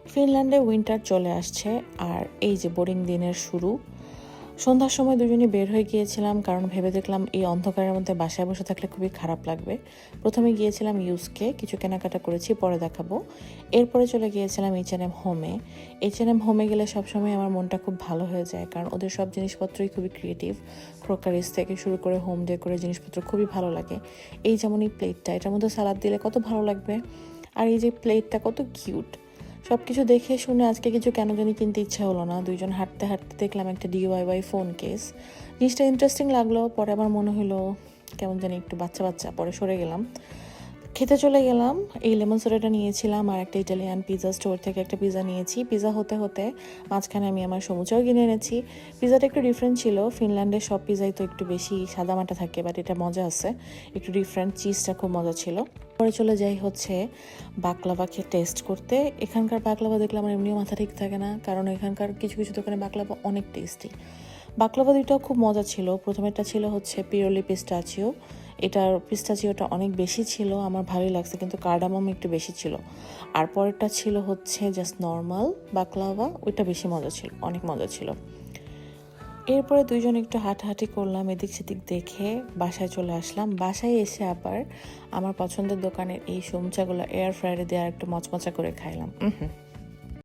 ফিনল্যান্ডে winter চলে আসছে আর এই যে বোরিং দিনের শুরু। সন্ধ্যার সময় দুজনই বের হয়ে গিয়েছিলাম, কারণ ভেবে দেখলাম এই অন্ধকারের মধ্যে বাসায় বসে থাকলে খুবই খারাপ লাগবে। প্রথমে গিয়েছিলাম ইউজকে, কিছু কেনাকাটা করেছি, পরে দেখাবো। এরপরে চলে গিয়েছিলাম H&M হোমে। H&M হোমে গেলে সবসময় আমার মনটা খুব ভালো হয়ে যায়, কারণ ওদের সব জিনিসপত্রই খুবই ক্রিয়েটিভ। ক্রোকারিজ থেকে শুরু করে হোম ডেকোরের জিনিসপত্র খুবই ভালো লাগে। এই যেমন এই প্লেটটা, এটার মধ্যে সালাদ দিলে কত ভালো লাগবে। আর এই যে প্লেটটা কত কিউট। সব কিছু দেখে শুনে আজকে কিছু কেন জানি কিনতে ইচ্ছা হলো না। দুইজন হাঁটতে হাঁটতে দেখলাম একটা DIY ফোন কেস। জিনিসটা ইন্টারেস্টিং লাগলো, পরে আবার মনে হলো কেমন জানি একটু বাচ্চা বাচ্চা, পরে সরে গেলাম। খেতে চলে গেলাম। এই লেমন সোডাটা নিয়েছিলাম আর একটা ইটালিয়ান পিৎজা স্টোর থেকে একটা পিৎজা নিয়েছি। পিৎজা হতে হতে মাঝখানে আমি আমার সমুচাও কিনে এনেছি। পিৎজাটা একটু ডিফারেন্ট ছিল। ফিনল্যান্ডের সব পিৎজাই তো একটু বেশি সাদামাটা থাকে, বাট এটা মজা আছে, একটু ডিফারেন্ট। চিজটা খুব মজা ছিল। পরে চলে যাই হচ্ছে বাকলাভাকে টেস্ট করতে। এখানকার বাকলাভা দেখলে আমার এমনিও মাথা ঠিক থাকে না, কারণ এখানকার কিছু কিছু দোকানে বাকলাভা অনেক টেস্টি। বাকলাভা দুইটাও খুব মজা ছিল। প্রথমেরটা ছিল হচ্ছে পিওরলি পিস্তাচিও। এটার পিস্তাচিওটা অনেক বেশি ছিল, আমার ভালোই লাগছে, কিন্তু কার্ডামাম একটু বেশি ছিল। আর পরেরটা ছিল হচ্ছে জাস্ট নর্মাল বাকলাভা, ওইটা বেশি মজা ছিল, অনেক মজা ছিল। এরপরে দুইজন একটু হাঁটাহাঁটি করলাম, এদিক সেদিক দেখে বাসায় চলে আসলাম। বাসায় এসে আবার আমার পছন্দের দোকানের এই সমুচাগুলো এয়ার ফ্রায়ারে দিয়ে আর একটু মচমচা করে খাইলাম।